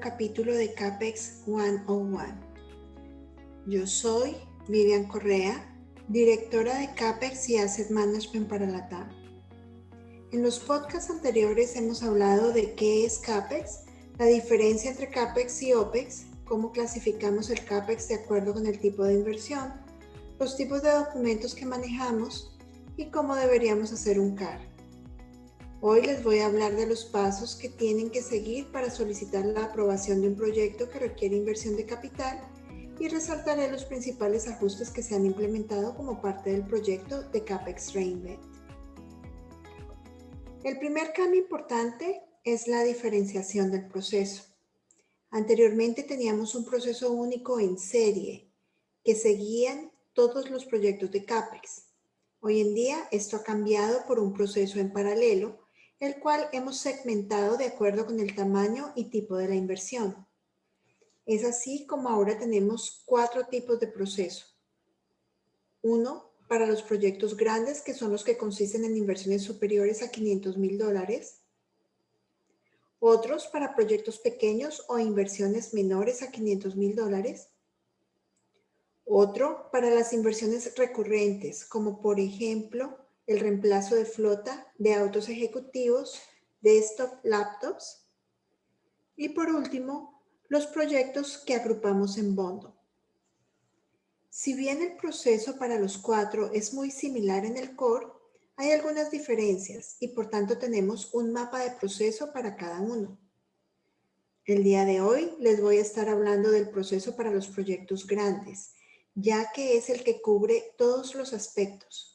capítulo de CAPEX 101. Yo soy Vivian Correa, directora de CAPEX y Asset Management para LATAM. En los podcasts anteriores hemos hablado de qué es CAPEX, la diferencia entre CAPEX y OPEX, cómo clasificamos el CAPEX de acuerdo con el tipo de inversión, los tipos de documentos que manejamos y cómo deberíamos hacer un CAR. Hoy les voy a hablar de los pasos que tienen que seguir para solicitar la aprobación de un proyecto que requiere inversión de capital y resaltaré los principales ajustes que se han implementado como parte del proyecto de CAPEX Reinvent. El primer cambio importante es la diferenciación del proceso. Anteriormente teníamos un proceso único en serie que seguían todos los proyectos de CAPEX. Hoy en día esto ha cambiado por un proceso en paralelo, el cual hemos segmentado de acuerdo con el tamaño y tipo de la inversión. Es así como ahora tenemos 4 tipos de proceso. Uno, para los proyectos grandes, que son los que consisten en inversiones superiores a $500,000. Otros para proyectos pequeños o inversiones menores a $500,000. Otro para las inversiones recurrentes, como por ejemplo el reemplazo de flota de autos ejecutivos, desktop, laptops. Y por último, los proyectos que agrupamos en bundle. Si bien el proceso para los 4 es muy similar en el core, hay algunas diferencias y por tanto tenemos un mapa de proceso para cada uno. El día de hoy les voy a estar hablando del proceso para los proyectos grandes, ya que es el que cubre todos los aspectos.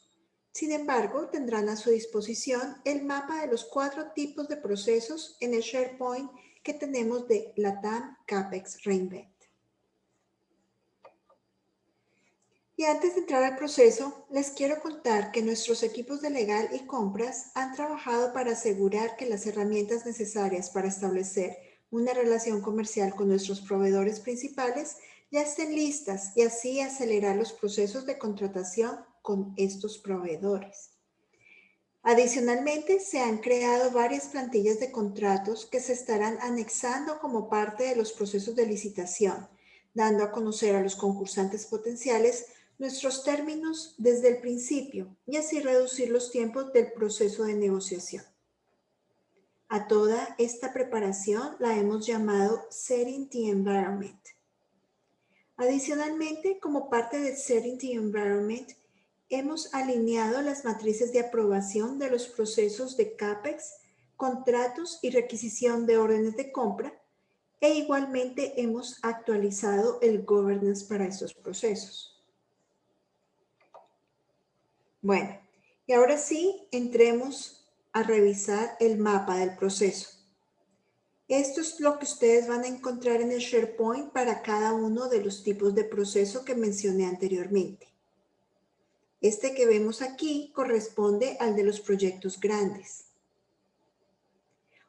Sin embargo, tendrán a su disposición el mapa de los 4 tipos de procesos en el SharePoint que tenemos de LATAM CAPEX Reinvent. Y antes de entrar al proceso, les quiero contar que nuestros equipos de legal y compras han trabajado para asegurar que las herramientas necesarias para establecer una relación comercial con nuestros proveedores principales ya estén listas y así acelerar los procesos de contratación con estos proveedores. Adicionalmente, se han creado varias plantillas de contratos que se estarán anexando como parte de los procesos de licitación, dando a conocer a los concursantes potenciales nuestros términos desde el principio y así reducir los tiempos del proceso de negociación. A toda esta preparación la hemos llamado Setting the Environment. Adicionalmente, como parte de Setting the Environment, hemos alineado las matrices de aprobación de los procesos de CAPEX, contratos y requisición de órdenes de compra e igualmente hemos actualizado el governance para estos procesos. Bueno, y ahora sí, entremos a revisar el mapa del proceso. Esto es lo que ustedes van a encontrar en el SharePoint para cada uno de los tipos de proceso que mencioné anteriormente. Este que vemos aquí corresponde al de los proyectos grandes.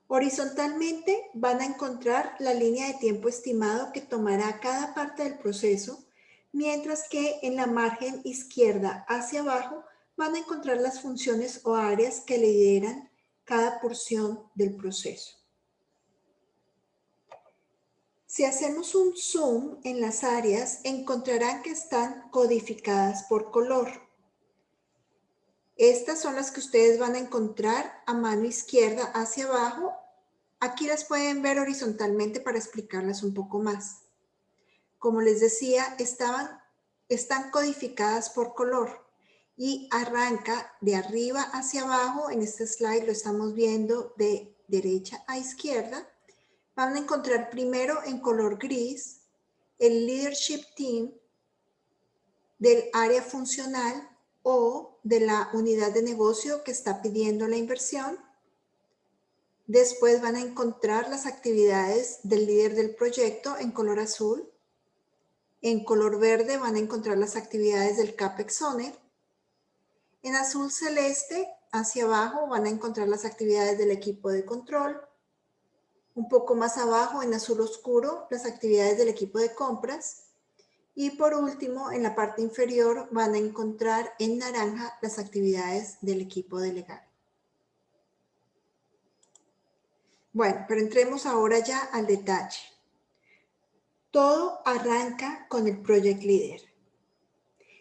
Horizontalmente van a encontrar la línea de tiempo estimado que tomará cada parte del proceso, mientras que en la margen izquierda hacia abajo van a encontrar las funciones o áreas que lideran cada porción del proceso. Si hacemos un zoom en las áreas, encontrarán que están codificadas por color. Estas son las que ustedes van a encontrar a mano izquierda hacia abajo. Aquí las pueden ver horizontalmente para explicarlas un poco más. Como les decía, están codificadas por color y arranca de arriba hacia abajo. En este slide lo estamos viendo de derecha a izquierda. Van a encontrar primero en color gris el Leadership Team del área funcional o de la unidad de negocio que está pidiendo la inversión. Después van a encontrar las actividades del líder del proyecto en color azul. En color verde van a encontrar las actividades del CAPEX Owner. En azul celeste, hacia abajo, van a encontrar las actividades del equipo de control. Un poco más abajo, en azul oscuro, las actividades del equipo de compras. Y por último, en la parte inferior, van a encontrar en naranja las actividades del equipo de legal. Bueno, pero entremos ahora ya al detalle. Todo arranca con el Project Leader.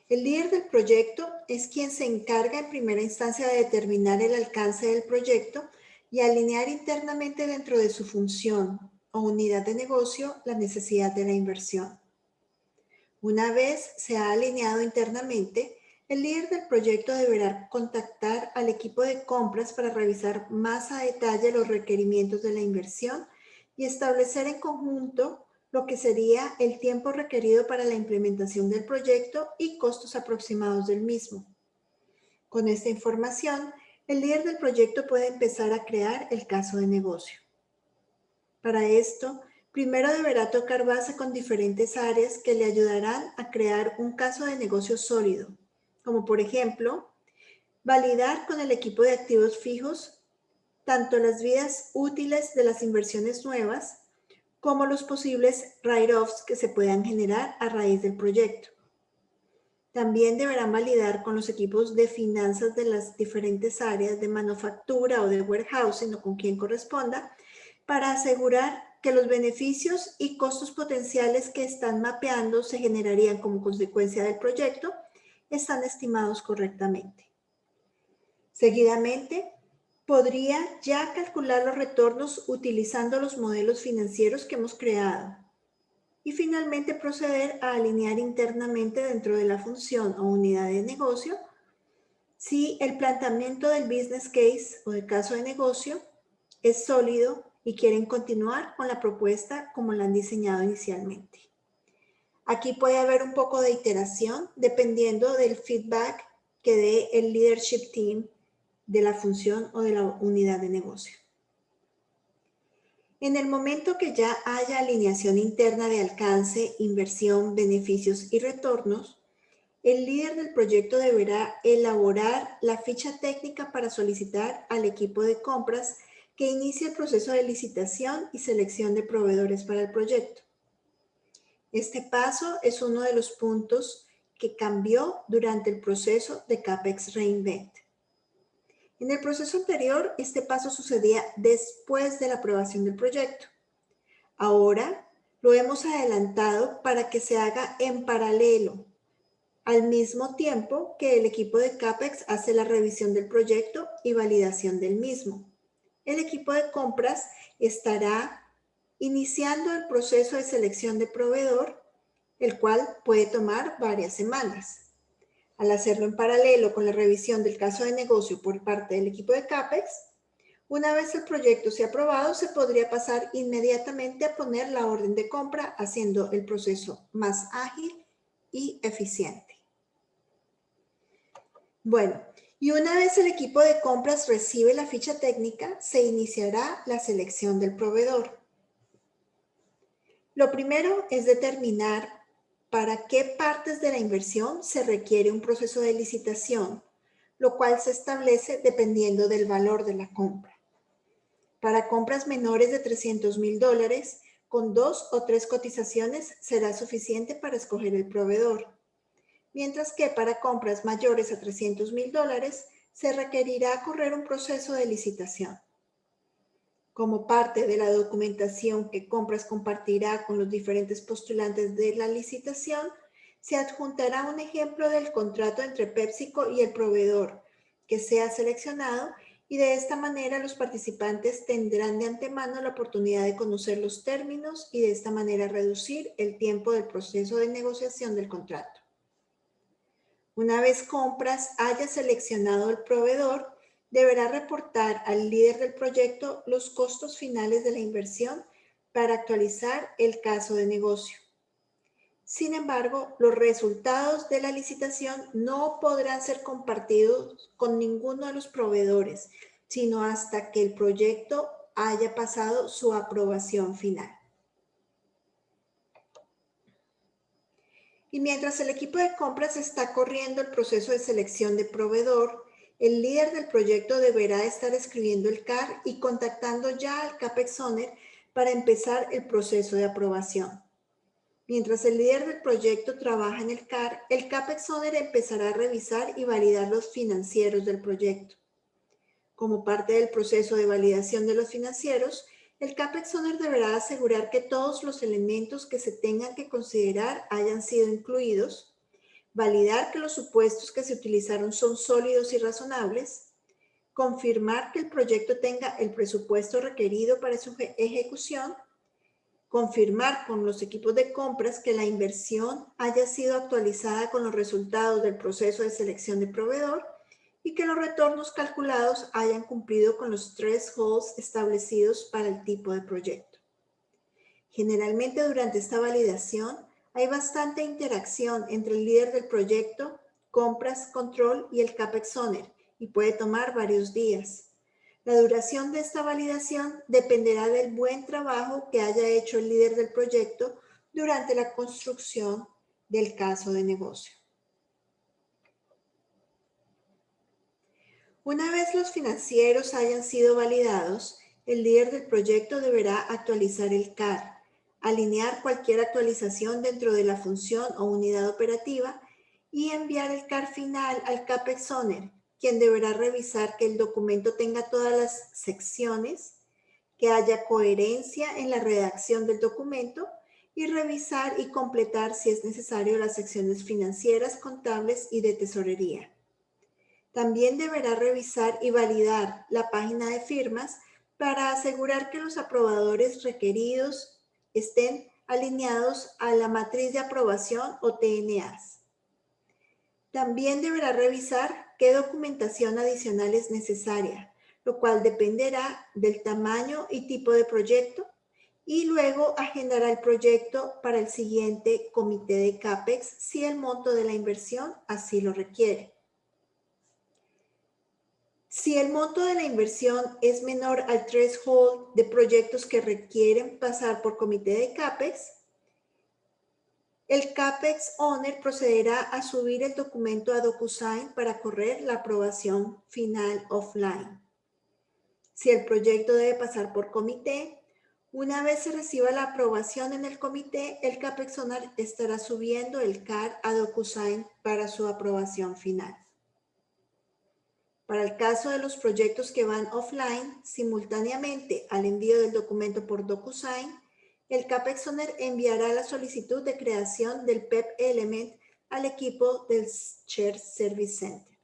El líder del proyecto es quien se encarga en primera instancia de determinar el alcance del proyecto y alinear internamente dentro de su función o unidad de negocio la necesidad de la inversión. Una vez se ha alineado internamente, el líder del proyecto deberá contactar al equipo de compras para revisar más a detalle los requerimientos de la inversión y establecer en conjunto lo que sería el tiempo requerido para la implementación del proyecto y costos aproximados del mismo. Con esta información, el líder del proyecto puede empezar a crear el caso de negocio. Para esto, primero deberá tocar base con diferentes áreas que le ayudarán a crear un caso de negocio sólido, como por ejemplo, validar con el equipo de activos fijos tanto las vidas útiles de las inversiones nuevas como los posibles write-offs que se puedan generar a raíz del proyecto. También deberán validar con los equipos de finanzas de las diferentes áreas de manufactura o de warehousing o con quien corresponda para asegurar que los beneficios y costos potenciales que están mapeando se generarían como consecuencia del proyecto están estimados correctamente. Seguidamente, podría ya calcular los retornos utilizando los modelos financieros que hemos creado. Y finalmente proceder a alinear internamente dentro de la función o unidad de negocio si el planteamiento del business case o del caso de negocio es sólido y quieren continuar con la propuesta como la han diseñado inicialmente. Aquí puede haber un poco de iteración dependiendo del feedback que dé el leadership team de la función o de la unidad de negocio. En el momento que ya haya alineación interna de alcance, inversión, beneficios y retornos, el líder del proyecto deberá elaborar la ficha técnica para solicitar al equipo de compras que inicie el proceso de licitación y selección de proveedores para el proyecto. Este paso es uno de los puntos que cambió durante el proceso de CAPEX Reinvent. En el proceso anterior, este paso sucedía después de la aprobación del proyecto. Ahora lo hemos adelantado para que se haga en paralelo, al mismo tiempo que el equipo de CAPEX hace la revisión del proyecto y validación del mismo. El equipo de compras estará iniciando el proceso de selección de proveedor, el cual puede tomar varias semanas. Al hacerlo en paralelo con la revisión del caso de negocio por parte del equipo de CAPEX, una vez el proyecto sea aprobado, se podría pasar inmediatamente a poner la orden de compra, haciendo el proceso más ágil y eficiente. Bueno, y una vez el equipo de compras recibe la ficha técnica, se iniciará la selección del proveedor. Lo primero es determinar para qué partes de la inversión se requiere un proceso de licitación, lo cual se establece dependiendo del valor de la compra. Para compras menores de $300,000, con 2 o 3 cotizaciones será suficiente para escoger el proveedor. Mientras que para compras mayores a $300,000 se requerirá correr un proceso de licitación. Como parte de la documentación que Compras compartirá con los diferentes postulantes de la licitación, se adjuntará un ejemplo del contrato entre PepsiCo y el proveedor que sea seleccionado, y de esta manera los participantes tendrán de antemano la oportunidad de conocer los términos y de esta manera reducir el tiempo del proceso de negociación del contrato. Una vez Compras haya seleccionado el proveedor, deberá reportar al líder del proyecto los costos finales de la inversión para actualizar el caso de negocio. Sin embargo, los resultados de la licitación no podrán ser compartidos con ninguno de los proveedores, sino hasta que el proyecto haya pasado su aprobación final. Y mientras el equipo de compras está corriendo el proceso de selección de proveedor, el líder del proyecto deberá estar escribiendo el CAR y contactando ya al CAPEX Owner para empezar el proceso de aprobación. Mientras el líder del proyecto trabaja en el CAR, el CAPEX Owner empezará a revisar y validar los financieros del proyecto. Como parte del proceso de validación de los financieros, El CAPEX Owner deberá asegurar que todos los elementos que se tengan que considerar hayan sido incluidos, validar que los supuestos que se utilizaron son sólidos y razonables, confirmar que el proyecto tenga el presupuesto requerido para su ejecución, confirmar con los equipos de compras que la inversión haya sido actualizada con los resultados del proceso de selección de proveedor y que los retornos calculados hayan cumplido con los thresholds establecidos para el tipo de proyecto. Generalmente durante esta validación hay bastante interacción entre el líder del proyecto, compras, control y el CAPEX Owner y puede tomar varios días. La duración de esta validación dependerá del buen trabajo que haya hecho el líder del proyecto durante la construcción del caso de negocio. Una vez los financieros hayan sido validados, el líder del proyecto deberá actualizar el CAR, alinear cualquier actualización dentro de la función o unidad operativa y enviar el CAR final al CAPEX Owner, quien deberá revisar que el documento tenga todas las secciones, que haya coherencia en la redacción del documento y revisar y completar si es necesario las secciones financieras, contables y de tesorería. También deberá revisar y validar la página de firmas para asegurar que los aprobadores requeridos estén alineados a la matriz de aprobación o TNAs. También deberá revisar qué documentación adicional es necesaria, lo cual dependerá del tamaño y tipo de proyecto, y luego agendará el proyecto para el siguiente comité de CAPEX si el monto de la inversión así lo requiere. Si el monto de la inversión es menor al threshold de proyectos que requieren pasar por comité de CAPEX, el CAPEX Owner procederá a subir el documento a DocuSign para correr la aprobación final offline. Si el proyecto debe pasar por comité, una vez se reciba la aprobación en el comité, el CAPEX Owner estará subiendo el CAR a DocuSign para su aprobación final. Para el caso de los proyectos que van offline, simultáneamente al envío del documento por DocuSign, el CAPEX Owner enviará la solicitud de creación del PEP Element al equipo del Shared Service Center.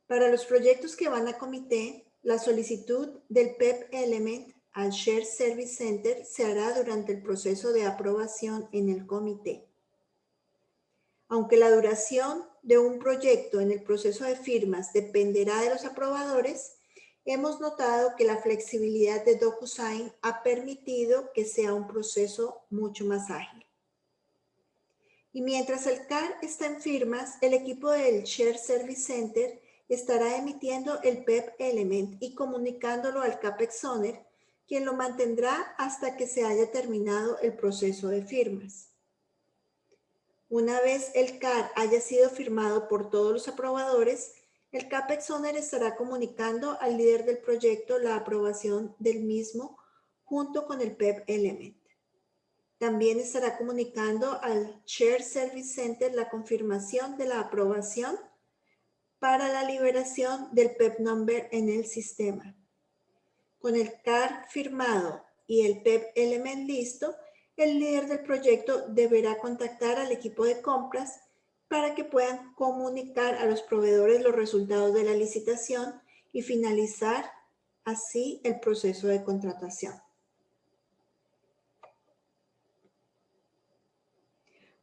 Para los proyectos que van a comité, la solicitud del PEP Element al Shared Service Center se hará durante el proceso de aprobación en el comité. Aunque la duración de un proyecto en el proceso de firmas dependerá de los aprobadores, hemos notado que la flexibilidad de DocuSign ha permitido que sea un proceso mucho más ágil. Y mientras el CAR está en firmas, el equipo del Shared Service Center estará emitiendo el PEP Element y comunicándolo al CAPEX Owner, quien lo mantendrá hasta que se haya terminado el proceso de firmas. Una vez el CAR haya sido firmado por todos los aprobadores, el CAPEX Owner estará comunicando al líder del proyecto la aprobación del mismo junto con el PEP Element. También estará comunicando al Shared Service Center la confirmación de la aprobación para la liberación del PEP Number en el sistema. Con el CAR firmado y el PEP Element listo, el líder del proyecto deberá contactar al equipo de compras para que puedan comunicar a los proveedores los resultados de la licitación y finalizar así el proceso de contratación.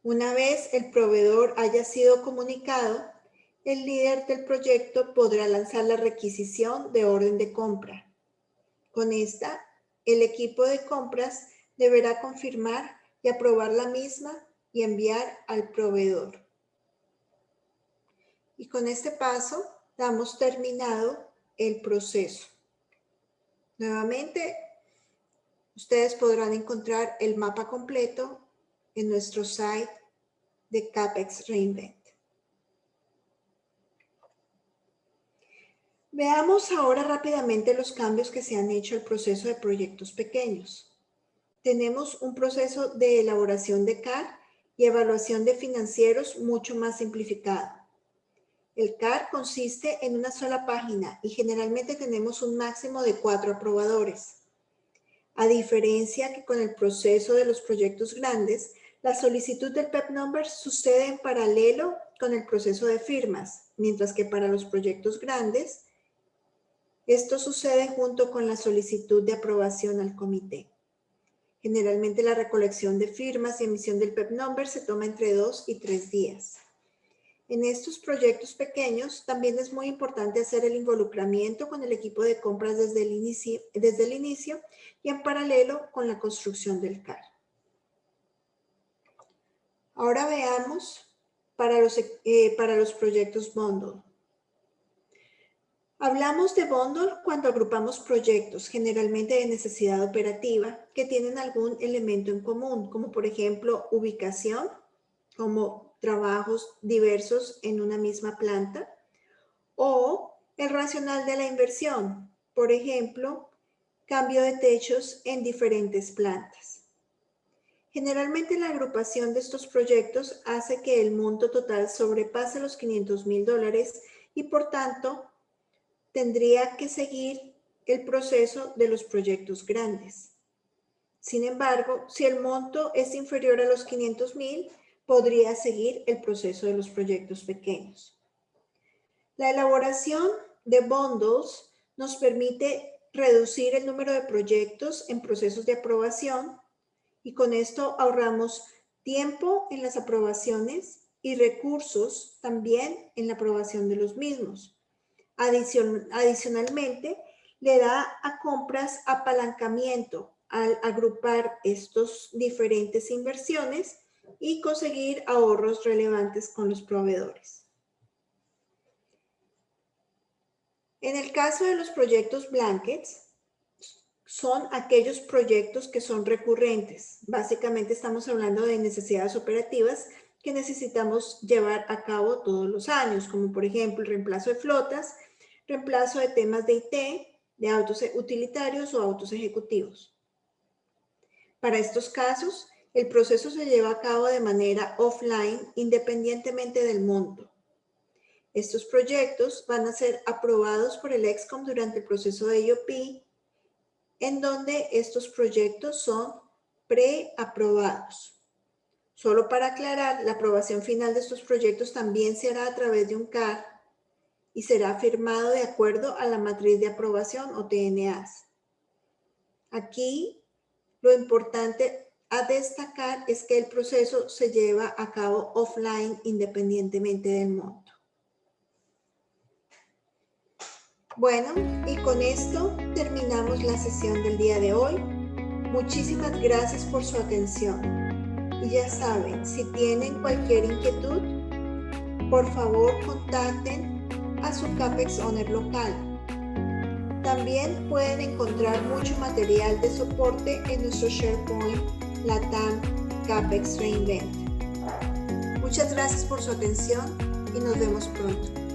Una vez el proveedor haya sido comunicado, el líder del proyecto podrá lanzar la requisición de orden de compra. Con esta, el equipo de compras deberá confirmar y aprobar la misma y enviar al proveedor. Y con este paso damos terminado el proceso. Nuevamente, ustedes podrán encontrar el mapa completo en nuestro site de CAPEX Reinvent. Veamos ahora rápidamente los cambios que se han hecho al proceso de proyectos pequeños. Tenemos un proceso de elaboración de CAR y evaluación de financieros mucho más simplificado. El CAR consiste en una sola página y generalmente tenemos un máximo de 4 aprobadores. A diferencia que con el proceso de los proyectos grandes, la solicitud del PEP number sucede en paralelo con el proceso de firmas, mientras que para los proyectos grandes, esto sucede junto con la solicitud de aprobación al comité. Generalmente la recolección de firmas y emisión del PEP number se toma entre 2 y 3 días. En estos proyectos pequeños también es muy importante hacer el involucramiento con el equipo de compras desde el inicio y en paralelo con la construcción del CAR. Ahora veamos para los proyectos bundle. Hablamos de bundle cuando agrupamos proyectos, generalmente de necesidad operativa, que tienen algún elemento en común, como por ejemplo ubicación, como trabajos diversos en una misma planta, o el racional de la inversión, por ejemplo, cambio de techos en diferentes plantas. Generalmente la agrupación de estos proyectos hace que el monto total sobrepase los $500,000 y por tanto tendría que seguir el proceso de los proyectos grandes. Sin embargo, si el monto es inferior a los $500,000, podría seguir el proceso de los proyectos pequeños. La elaboración de bundles nos permite reducir el número de proyectos en procesos de aprobación y con esto ahorramos tiempo en las aprobaciones y recursos también en la aprobación de los mismos. Adicionalmente, le da a compras apalancamiento al agrupar estos diferentes inversiones y conseguir ahorros relevantes con los proveedores. En el caso de los proyectos blankets, son aquellos proyectos que son recurrentes. Básicamente estamos hablando de necesidades operativas que necesitamos llevar a cabo todos los años, como por ejemplo el reemplazo de flotas, reemplazo de temas de IT, de autos utilitarios o autos ejecutivos. Para estos casos, el proceso se lleva a cabo de manera offline independientemente del monto. Estos proyectos van a ser aprobados por el ExCom durante el proceso de IOP, en donde estos proyectos son preaprobados. Solo para aclarar, la aprobación final de estos proyectos también se hará a través de un CAR y será firmado de acuerdo a la matriz de aprobación o TNAs. Aquí lo importante a destacar es que el proceso se lleva a cabo offline independientemente del monto. Bueno, y con esto terminamos la sesión del día de hoy. Muchísimas gracias por su atención. Y ya saben, si tienen cualquier inquietud, por favor contacten a su CAPEX Owner local. También pueden encontrar mucho material de soporte en nuestro SharePoint LATAM CAPEX Reinvent. Muchas gracias por su atención y nos vemos pronto.